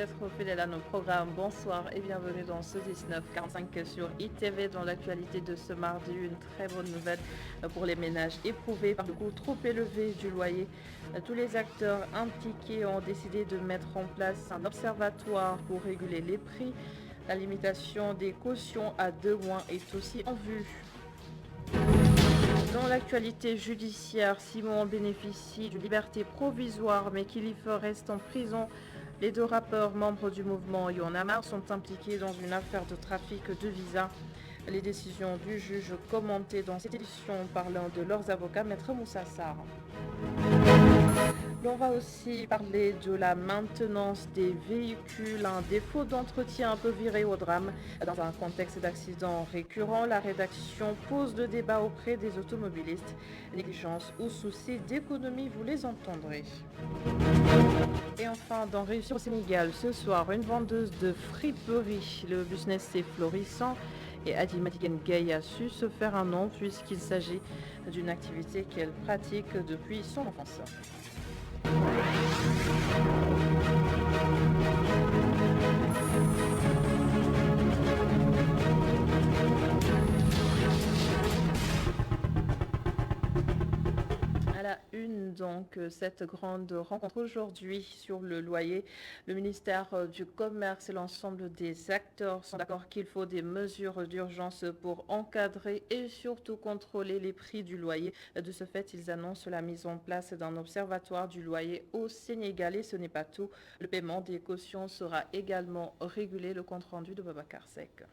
d'être fidèles à nos programmes. Bonsoir et bienvenue dans ce 19:45 sur ITV. Dans l'actualité de ce mardi, une très bonne nouvelle pour les ménages éprouvés par le coût trop élevé du loyer. Tous les acteurs impliqués ont décidé de mettre en place un observatoire pour réguler les prix. La limitation des cautions à 2 mois est aussi en vue. Dans l'actualité judiciaire, Simon bénéficie d'une liberté provisoire, mais Kilifeu reste en prison. Les 2 rappeurs membres du mouvement Y en a marre sont impliqués dans une affaire de trafic de visas. Les décisions du juge commentées dans cette édition par l'un de leurs avocats, Maître Moussa Sarr. On va aussi parler de la maintenance des véhicules, un défaut d'entretien un peu viré au drame. Dans un contexte d'accident récurrent, la rédaction pose le débat auprès des automobilistes. Négligence ou souci d'économie, vous les entendrez. Et enfin, dans Réussir au Sénégal, ce soir, une vendeuse de friperie. Le business est florissant et Adi Madigan Gay a su se faire un nom puisqu'il s'agit d'une activité qu'elle pratique depuis son enfance. À la une, donc, cette grande rencontre aujourd'hui sur le loyer. Le ministère du Commerce et l'ensemble des acteurs sont d'accord qu'il faut des mesures d'urgence pour encadrer et surtout contrôler les prix du loyer. De ce fait, ils annoncent la mise en place d'un observatoire du loyer au Sénégal. Et ce n'est pas tout. Le paiement des cautions sera également régulé. Le compte-rendu de Babacar Seck.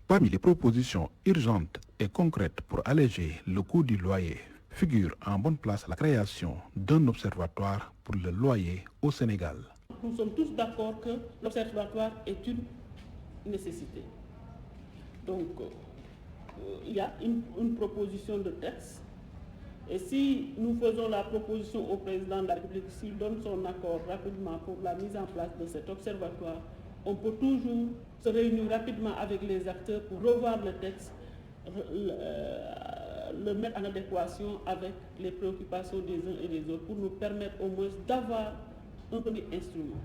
Parmi les propositions urgentes et concrètes pour alléger le coût du loyer, figure en bonne place la création d'un observatoire pour le loyer au Sénégal. Nous sommes tous d'accord que l'observatoire est une nécessité. Donc, il y a une proposition de texte. Et si nous faisons la proposition au président de la République, s'il donne son accord rapidement pour la mise en place de cet observatoire, on peut toujours se réunir rapidement avec les acteurs pour revoir le texte, le mettre en adéquation avec les préoccupations des uns et des autres pour nous permettre au moins d'avoir un premier instrument.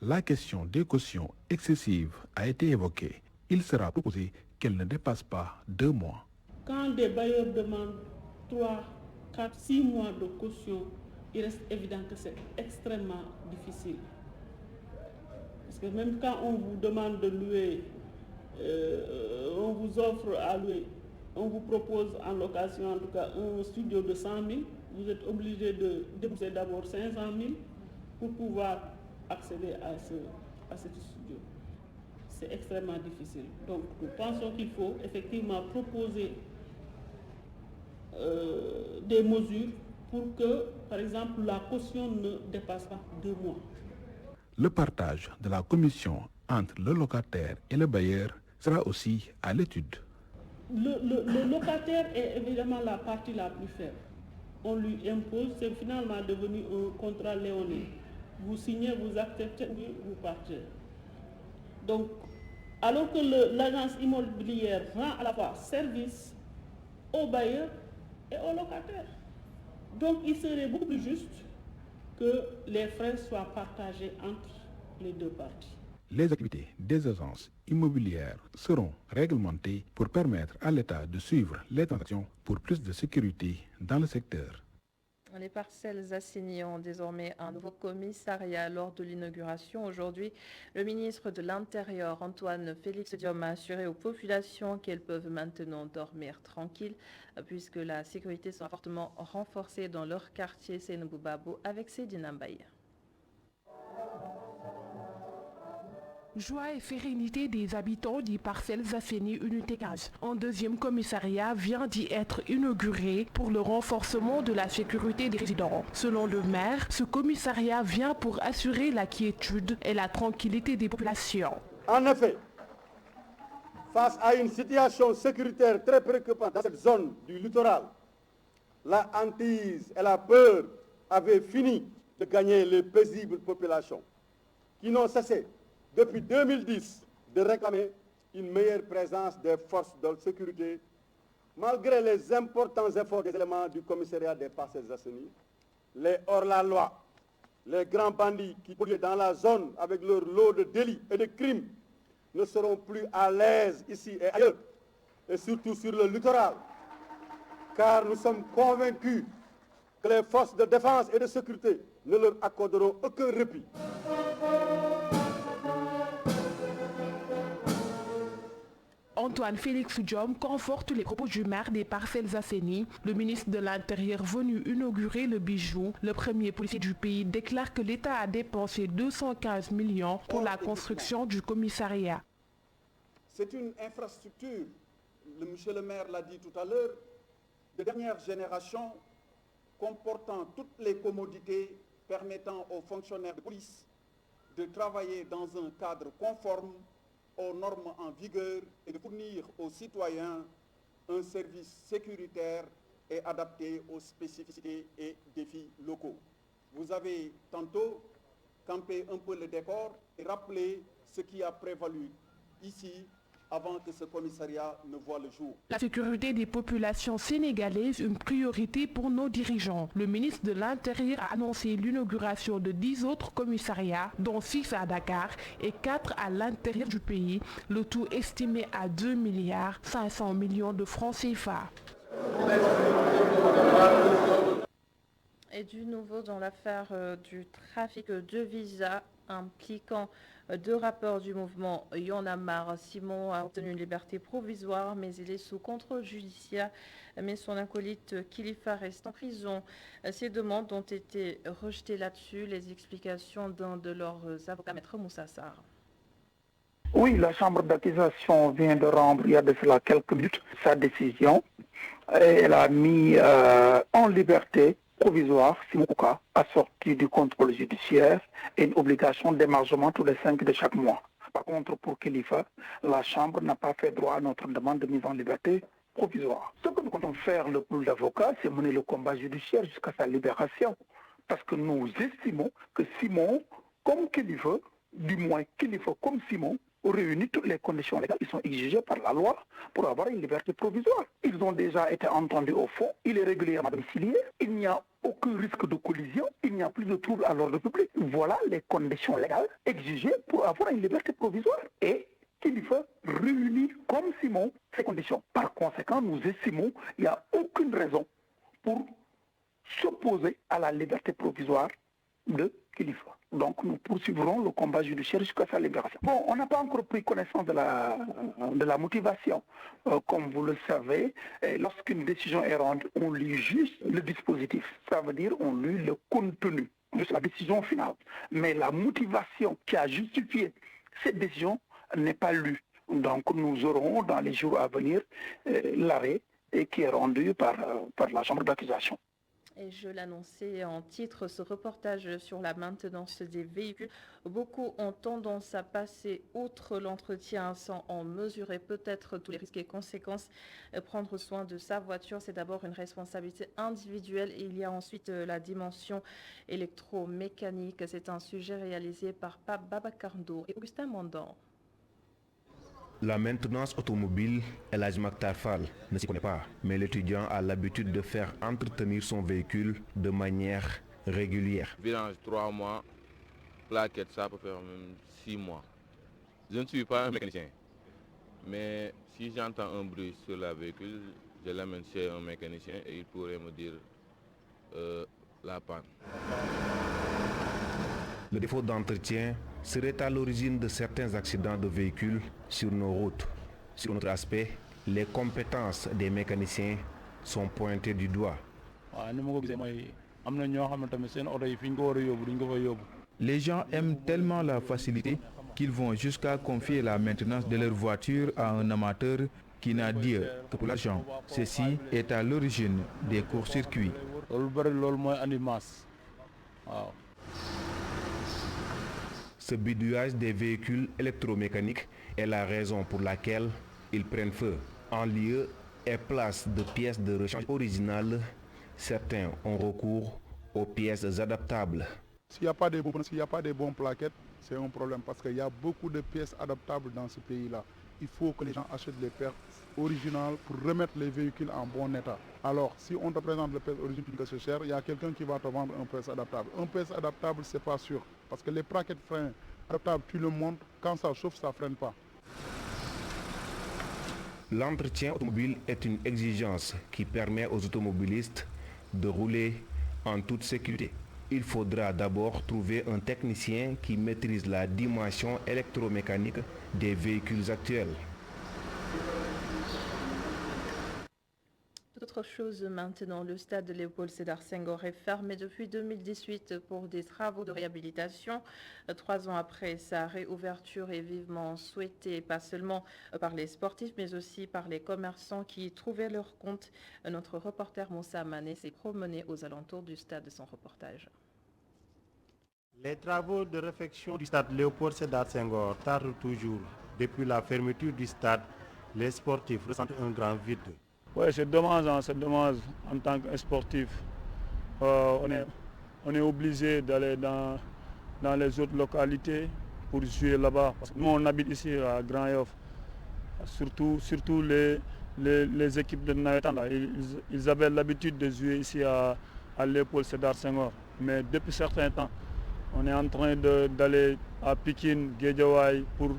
La question des cautions excessives a été évoquée. Il sera proposé qu'elle ne dépasse pas 2 mois. Quand des bailleurs demandent 3, 4, 6 mois de caution, il reste évident que c'est extrêmement difficile. Parce que même quand on vous demande de louer, on vous offre à louer, on vous propose en location en tout cas un studio de 100 000, vous êtes obligé de débourser d'abord 500 000 pour pouvoir accéder à ce studio. C'est extrêmement difficile. Donc nous pensons qu'il faut effectivement proposer des mesures pour que, par exemple, la caution ne dépasse pas 2 mois. Le partage de la commission entre le locataire et le bailleur sera aussi à l'étude. Le locataire est évidemment la partie la plus faible. On lui impose, c'est finalement devenu un contrat léonin. Vous signez, vous acceptez, vous partez. Donc, alors que l'agence immobilière rend à la fois service aux bailleurs et aux locataires. Donc, il serait beaucoup plus juste que les frais soient partagés entre les 2 parties. Les activités des agences immobilières seront réglementées pour permettre à l'État de suivre les transactions pour plus de sécurité dans le secteur. Les parcelles assignées ont désormais un nouveau commissariat lors de l'inauguration. Aujourd'hui, le ministre de l'Intérieur, Antoine Félix Diome, a assuré aux populations qu'elles peuvent maintenant dormir tranquilles puisque la sécurité sera fortement renforcée dans leur quartier Seynabou Babou avec Seydina Mbaye. Joie et sérénité des habitants des Parcelles Assainies Unité 15. Un 2e commissariat vient d'y être inauguré pour le renforcement de la sécurité des résidents. Selon le maire, ce commissariat vient pour assurer la quiétude et la tranquillité des populations. En effet, face à une situation sécuritaire très préoccupante dans cette zone du littoral, la hantise et la peur avaient fini de gagner les paisibles populations qui n'ont cessé depuis 2010 de réclamer une meilleure présence des forces de sécurité malgré les importants efforts des éléments du commissariat des Parcelles Assainies, les hors-la-loi Les grands bandits qui polluent dans la zone avec leur lot de délits et de crimes ne seront plus à l'aise ici et ailleurs, et surtout sur le littoral, car nous sommes convaincus que les forces de défense et de sécurité ne leur accorderont aucun répit. Antoine Félix Diome conforte les propos du maire des Parcelles Assainies. Le ministre de l'Intérieur venu inaugurer le bijou, le premier policier du pays, déclare que l'État a dépensé 215 millions pour la construction du commissariat. C'est une infrastructure, monsieur le maire l'a dit tout à l'heure, de dernière génération, comportant toutes les commodités permettant aux fonctionnaires de police de travailler dans un cadre conforme aux normes en vigueur et de fournir aux citoyens un service sécuritaire et adapté aux spécificités et défis locaux. Vous avez tantôt campé un peu le décor et rappelé ce qui a prévalu ici avant que ce commissariat ne voie le jour. La sécurité des populations sénégalaises, une priorité pour nos dirigeants. Le ministre de l'Intérieur a annoncé l'inauguration de 10 autres commissariats, dont 6 à Dakar et 4 à l'intérieur du pays, le tout estimé à 2,5 milliards de francs CFA. Et du nouveau dans l'affaire du trafic de visas impliquant 2 rappeurs du mouvement Y'en a marre. Simon a obtenu une liberté provisoire, mais il est sous contrôle judiciaire. Mais son acolyte Kilifeu reste en prison. Ces demandes ont été rejetées là-dessus. Les explications d'un de leurs avocats, Maître Moussa Sarr. Oui, la chambre d'accusation vient de rendre, il y a de cela quelques minutes, sa décision. Et elle a mis en liberté provisoire Simon Kouka, assorti du contrôle judiciaire et une obligation d'émargement tous les 5 de chaque mois. Par contre, pour Kilifeu, la Chambre n'a pas fait droit à notre demande de mise en liberté provisoire. Ce que nous comptons faire, le pool d'avocats, c'est mener le combat judiciaire jusqu'à sa libération. Parce que nous estimons que Simon, comme Kilifeu, du moins Kilifeu comme Simon, réunit toutes les conditions légales. Ils sont exigés par la loi pour avoir une liberté provisoire. Ils ont déjà été entendus au fond. Il est régulièrement domicilié. Il n'y a aucun risque de collision. Il n'y a plus de trouble à l'ordre public. Voilà les conditions légales exigées pour avoir une liberté provisoire. Et Kilifeu réunit comme Simon ces conditions. Par conséquent, nous estimons qu'il n'y a aucune raison pour s'opposer à la liberté provisoire de Kilifeu. Donc nous poursuivrons le combat judiciaire jusqu'à sa libération. Bon, on n'a pas encore pris connaissance de la motivation. Comme vous le savez, lorsqu'une décision est rendue, on lit juste le dispositif. Ça veut dire on lit le contenu de la décision finale. Mais la motivation qui a justifié cette décision n'est pas lue. Donc nous aurons dans les jours à venir l'arrêt qui est rendu par la chambre d'accusation. Et je l'annonçais en titre, ce reportage sur la maintenance des véhicules. Beaucoup ont tendance à passer outre l'entretien sans en mesurer peut-être tous les risques et conséquences. Prendre soin de sa voiture, c'est d'abord une responsabilité individuelle. Et il y a ensuite la dimension électromécanique. C'est un sujet réalisé par Pape Babacar Ndour et Augustin Mandan. La maintenance automobile, El Hadj Maktar Fall ne s'y connaît pas, mais l'étudiant a l'habitude de faire entretenir son véhicule de manière régulière. Vidange 3 mois, plaquette ça peut faire même 6 mois. Je ne suis pas un mécanicien, mais si j'entends un bruit sur le véhicule, je l'amène chez un mécanicien et il pourrait me dire la panne. Le défaut d'entretien serait à l'origine de certains accidents de véhicules sur nos routes. Sur un autre aspect, les compétences des mécaniciens sont pointées du doigt. Les gens aiment tellement la facilité qu'ils vont jusqu'à confier la maintenance de leur voiture à un amateur qui n'a Dieu que pour l'argent. Ceci est à l'origine des courts-circuits. Ce bidouillage des véhicules électromécaniques est la raison pour laquelle ils prennent feu. En lieu et place de pièces de rechange originales, certains ont recours aux pièces adaptables. S'il n'y a pas de bons plaquettes, c'est un problème parce qu'il y a beaucoup de pièces adaptables dans ce pays-là. Il faut que les gens achètent les pièces originales pour remettre les véhicules en bon état. Alors, si on te présente le pièce originale que c'est cher, il y a quelqu'un qui va te vendre un pièce adaptable. Un pièce adaptable, c'est pas sûr. Parce que les braquettes freins adaptables, tu le montes, quand ça chauffe, ça ne freine pas. L'entretien automobile est une exigence qui permet aux automobilistes de rouler en toute sécurité. Il faudra d'abord trouver un technicien qui maîtrise la dimension électromécanique des véhicules actuels. Autre chose maintenant, le stade Léopold Sédar Senghor est fermé depuis 2018 pour des travaux de réhabilitation. 3 ans après sa réouverture est vivement souhaitée, pas seulement par les sportifs, mais aussi par les commerçants qui y trouvaient leur compte. Notre reporter Moussa Mané s'est promené aux alentours du stade de son reportage. Les travaux de réfection du stade Léopold Sédar Senghor tardent toujours. Depuis la fermeture du stade, les sportifs ressentent un grand vide. Oui, c'est dommage en tant que sportif. On est obligé d'aller dans les autres localités pour jouer là-bas. Parce que nous, on habite ici à Grand Yoff. Surtout les équipes de Navetan, ils avaient l'habitude de jouer ici à Léopold Sédar Senghor. Mais depuis certains temps, on est en train d'aller à Pikine, Guédiawaye pour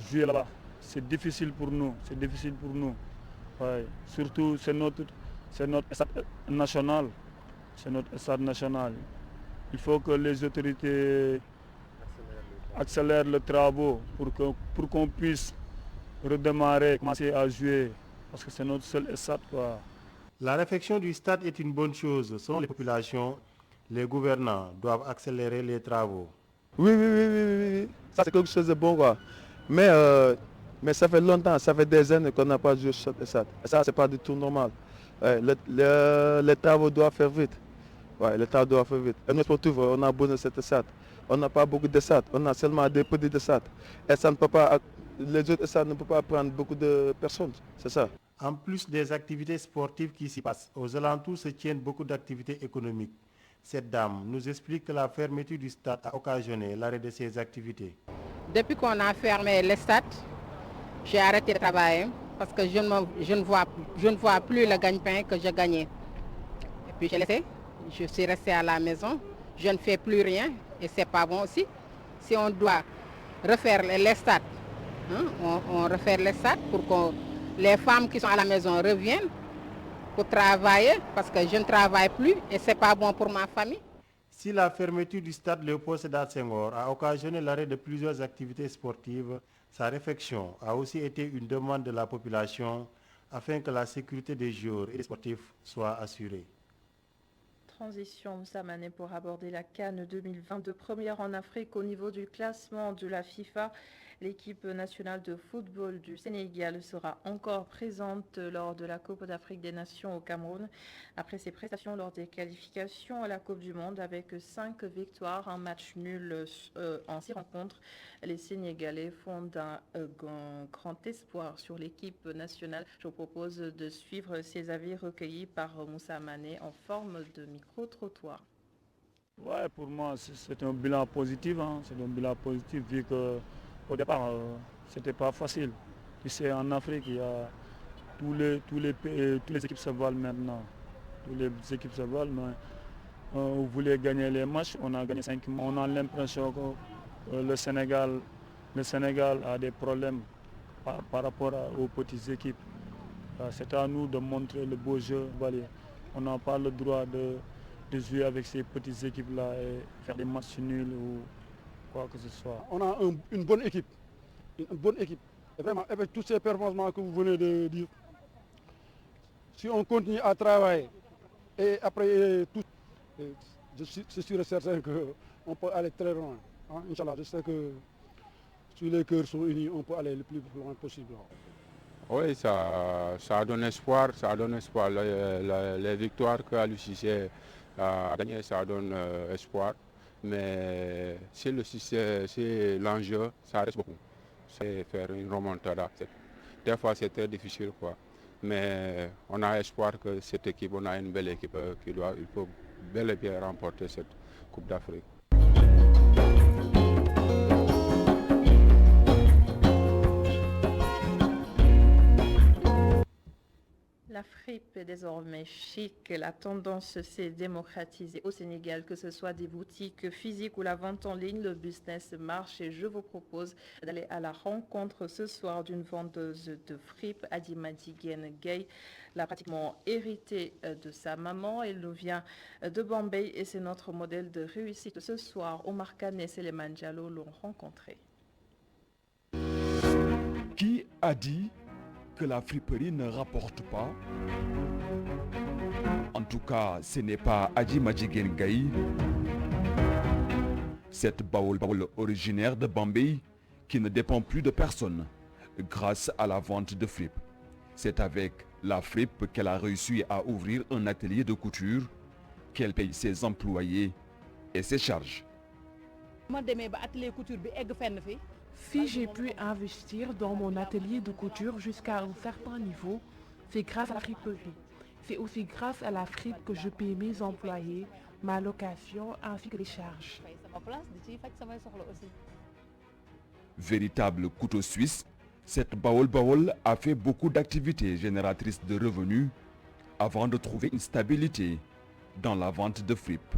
jouer là-bas. C'est difficile pour nous. Ouais. Surtout, c'est notre stade national. Il faut que les autorités accélèrent les travaux pour qu'on puisse redémarrer, commencer à jouer. Parce que c'est notre seul stade, quoi. La réfection du stade est une bonne chose. Selon les populations, les gouvernants doivent accélérer les travaux. Oui. Ça, c'est quelque chose de bon, quoi. Mais ça fait longtemps, ça fait des années qu'on n'a pas joué sur ce stade. Et ça, c'est pas du tout normal. Les travaux doivent faire vite. Et nous, sportifs, on a besoin de cette stade. On n'a pas beaucoup de stades. On a seulement des petits stades. Et ça ne peut pas, les autres stades ne peuvent pas prendre beaucoup de personnes. C'est ça. En plus des activités sportives qui s'y passent, aux alentours se tiennent beaucoup d'activités économiques. Cette dame nous explique que la fermeture du stade a occasionné l'arrêt de ces activités. Depuis qu'on a fermé le stade, j'ai arrêté de travailler parce que je ne vois plus le gagne-pain que je gagnais. Et puis j'ai laissé, je suis restée à la maison, je ne fais plus rien et c'est pas bon aussi. Si on doit refaire les stades, on refait les stades pour que les femmes qui sont à la maison reviennent pour travailler parce que je ne travaille plus et c'est pas bon pour ma famille. Si la fermeture du stade Léopold Sédar Senghor a occasionné l'arrêt de plusieurs activités sportives, sa réfection a aussi été une demande de la population afin que la sécurité des joueurs et des sportifs soit assurée. Transition Moussa Mané pour aborder la CAN 2022, première en Afrique au niveau du classement de la FIFA. L'équipe nationale de football du Sénégal sera encore présente lors de la Coupe d'Afrique des Nations au Cameroun. Après ses prestations lors des qualifications à la Coupe du Monde avec 5 victoires, un match nul en 6 rencontres, les Sénégalais font un grand espoir sur l'équipe nationale. Je vous propose de suivre ces avis recueillis par Moussa Mané en forme de micro-trottoir. Ouais, pour moi, c'est un bilan positif. C'est un bilan positif vu que au départ, c'était pas facile. Tu sais, en Afrique, il y a tous les équipes se valent maintenant. Toutes les équipes se valent, mais on voulait gagner les matchs, on a gagné 5. On a l'impression que le Sénégal a des problèmes par rapport aux petites équipes. C'est à nous de montrer le beau jeu. On n'a pas le droit de jouer avec ces petites équipes-là et faire des matchs nuls ou quoi que ce soit. On a une bonne équipe. Et vraiment, avec tous ces performances que vous venez de dire, si on continue à travailler et après tout, je suis sûr et certain qu'on peut aller très loin. Inch'Allah, je sais que si les cœurs sont unis, on peut aller le plus loin possible. Oui, ça donne espoir. Les victoires que Aliou Cissé a gagnées, ça donne espoir. Mais c'est l'enjeu, ça reste beaucoup. C'est faire une remontada. Des fois, c'est très difficile, quoi. Mais on a espoir que cette équipe, on a une belle équipe il peut bel et bien remporter cette Coupe d'Afrique. fripe est désormais chic. La tendance s'est démocratisée au Sénégal, que ce soit des boutiques physiques ou la vente en ligne. Le business marche et je vous propose d'aller à la rencontre ce soir d'une vendeuse de fripe, Adima Diguen Gay. L'a pratiquement hérité de sa maman. Elle nous vient de Bombay et c'est notre modèle de réussite ce soir. Omar Kane et Seleman Diallo l'ont rencontré. Qui a dit que la friperie ne rapporte pas? En tout cas, ce n'est pas Adima Diguen Gay. Cette baoul originaire de Bombay qui ne dépend plus de personne grâce à la vente de fripe. C'est avec la fripe qu'elle a réussi à ouvrir un atelier de couture, qu'elle paye ses employés et ses charges. Si j'ai pu investir dans mon atelier de couture jusqu'à un certain niveau, c'est grâce à la friperie. C'est aussi grâce à la fripe que je paye mes employés, ma location ainsi que les charges. Véritable couteau suisse, cette baoul a fait beaucoup d'activités génératrices de revenus avant de trouver une stabilité dans la vente de fripe.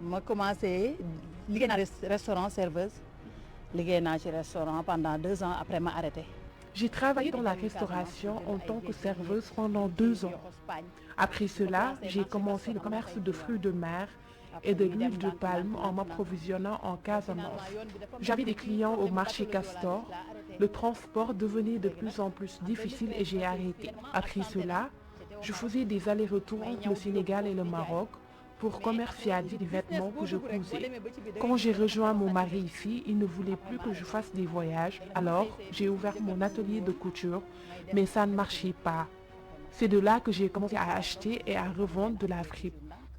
J'ai commencé à restaurant serveuse. Restaurant pendant 2 ans, après m'a arrêté. J'ai travaillé dans la restauration en tant que serveuse pendant 2 ans. Après cela, j'ai commencé le commerce de fruits de mer et de l'huile de palme en m'approvisionnant en Casamance. J'avais des clients au marché Castor. Le transport devenait de plus en plus difficile et j'ai arrêté. Après cela, je faisais des allers-retours entre le Sénégal et le Maroc pour commercialiser des vêtements que je cousais. Quand j'ai rejoint mon mari ici, il ne voulait plus que je fasse des voyages. Alors, j'ai ouvert mon atelier de couture, mais ça ne marchait pas. C'est de là que j'ai commencé à acheter et à revendre de la fripe,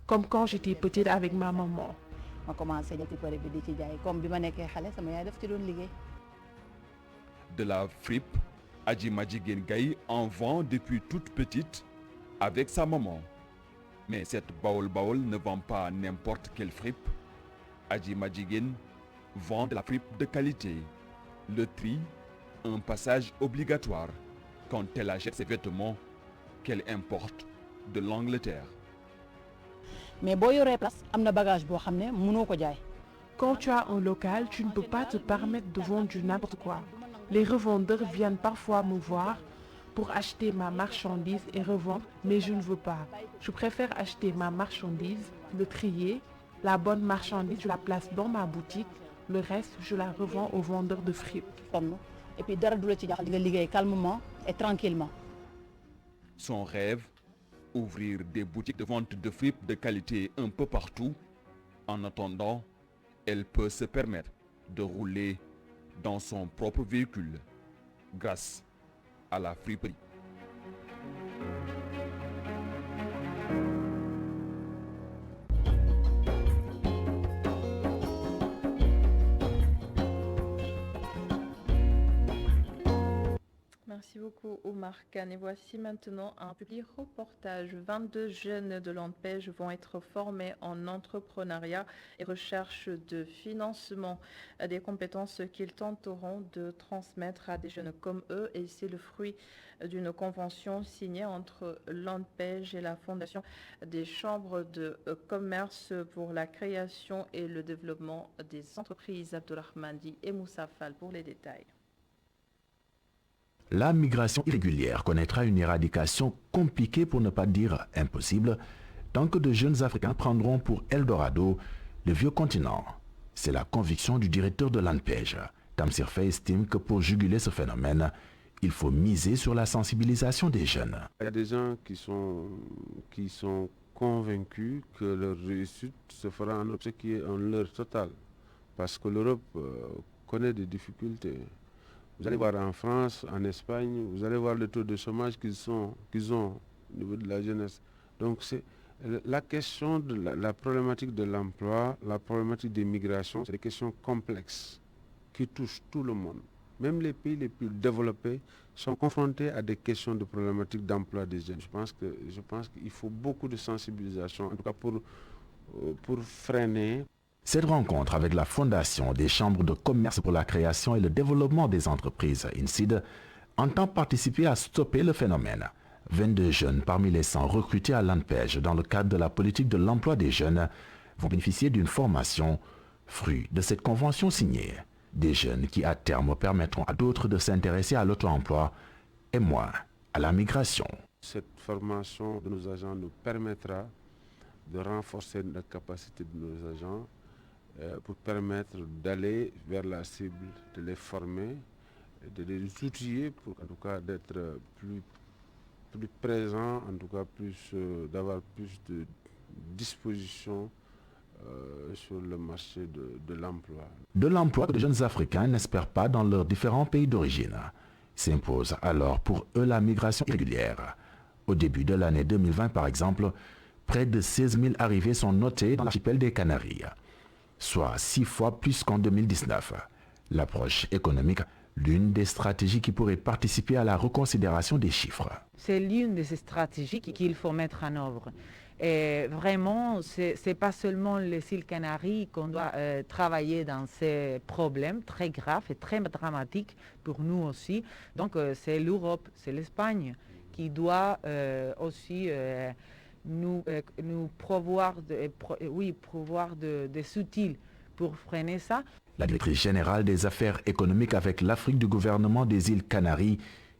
comme quand j'étais petite avec ma maman. De la fripe, Adima Diguen Gay en vend depuis toute petite avec sa maman. Mais cette baoul ne vend pas n'importe quelle fripe. Adima Diguen vend de la fripe de qualité. Le tri, un passage obligatoire quand elle achète ses vêtements qu'elle importe de l'Angleterre. Mais si tu as place, tu as un bagage que tu ne peux pas vendre. Quand tu as un local, tu ne peux pas te permettre de vendre du n'importe quoi. Les revendeurs viennent parfois me voir pour acheter ma marchandise et revendre, mais je ne veux pas. Je préfère acheter ma marchandise, le trier, la bonne marchandise, je la place dans ma boutique, le reste, je la revends aux vendeurs de fripe. Et puis, calmement et tranquillement. Son rêve, ouvrir des boutiques de vente de fripe de qualité un peu partout. En attendant, elle peut se permettre de rouler dans son propre véhicule grâce à la friperie. Merci beaucoup Omar Kane. Et voici maintenant un public reportage. 22 jeunes de l'ANPEJ vont être formés en entrepreneuriat et recherche de financement, des compétences qu'ils tenteront de transmettre à des jeunes comme eux. Et c'est le fruit d'une convention signée entre l'ANPEJ et la Fondation des chambres de commerce pour la création et le développement des entreprises. Abdourahmandi et Moussa Fall pour les détails. La migration irrégulière connaîtra une éradication compliquée pour ne pas dire impossible tant que de jeunes Africains prendront pour Eldorado le vieux continent. C'est la conviction du directeur de l'ANPEJ. Tamsir Faye estime que pour juguler ce phénomène, il faut miser sur la sensibilisation des jeunes. Il y a des gens qui sont convaincus que leur réussite se fera en Europe, ce qui est en leur total. Parce que l'Europe connaît des difficultés. Vous allez voir en France, en Espagne, vous allez voir le taux de chômage qu'ils ont au niveau de la jeunesse. Donc c'est la question de la problématique de l'emploi, la problématique des migrations, c'est des questions complexes qui touchent tout le monde. Même les pays les plus développés sont confrontés à des questions de problématiques d'emploi des jeunes. Je pense qu'il faut beaucoup de sensibilisation, en tout cas pour freiner. Cette rencontre avec la Fondation des chambres de commerce pour la création et le développement des entreprises, INSEAD, entend participer à stopper le phénomène. 22 jeunes parmi les 100 recrutés à l'ANPEJ dans le cadre de la politique de l'emploi des jeunes vont bénéficier d'une formation, fruit de cette convention signée. Des jeunes qui à terme permettront à d'autres de s'intéresser à l'auto-emploi et moins à la migration. Cette formation de nos agents nous permettra de renforcer la capacité de nos agents pour permettre d'aller vers la cible, de les former, de les outiller pour en tout cas d'être plus présents, en tout cas d'avoir plus de dispositions sur le marché de l'emploi. De l'emploi que les jeunes Africains n'espèrent pas dans leurs différents pays d'origine. S'impose alors pour eux la migration irrégulière. Au début de l'année 2020 par exemple, près de 16 000 arrivées sont notées dans l'archipel des Canaries, soit 6 fois plus qu'en 2019. L'approche économique, l'une des stratégies qui pourrait participer à la reconsidération des chiffres. C'est l'une de ces stratégies qu'il faut mettre en œuvre. Et vraiment, ce n'est pas seulement les îles Canaries qu'on doit travailler dans ces problèmes très graves et très dramatiques pour nous aussi. Donc c'est l'Europe, c'est l'Espagne qui doit aussi nous pourvoir des outils pour freiner ça. La directrice générale des affaires économiques avec l'Afrique du gouvernement des îles Canaries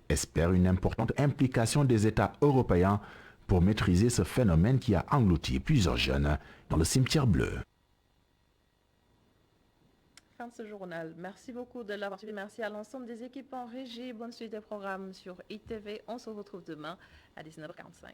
espère une importante implication des États européens pour maîtriser ce phénomène qui a englouti plusieurs jeunes dans le cimetière bleu. Fin de ce journal. Merci beaucoup de l'avoir suivi. Merci à l'ensemble des équipes en régie. Bonne suite des programmes sur ITV. On se retrouve demain à 19h45.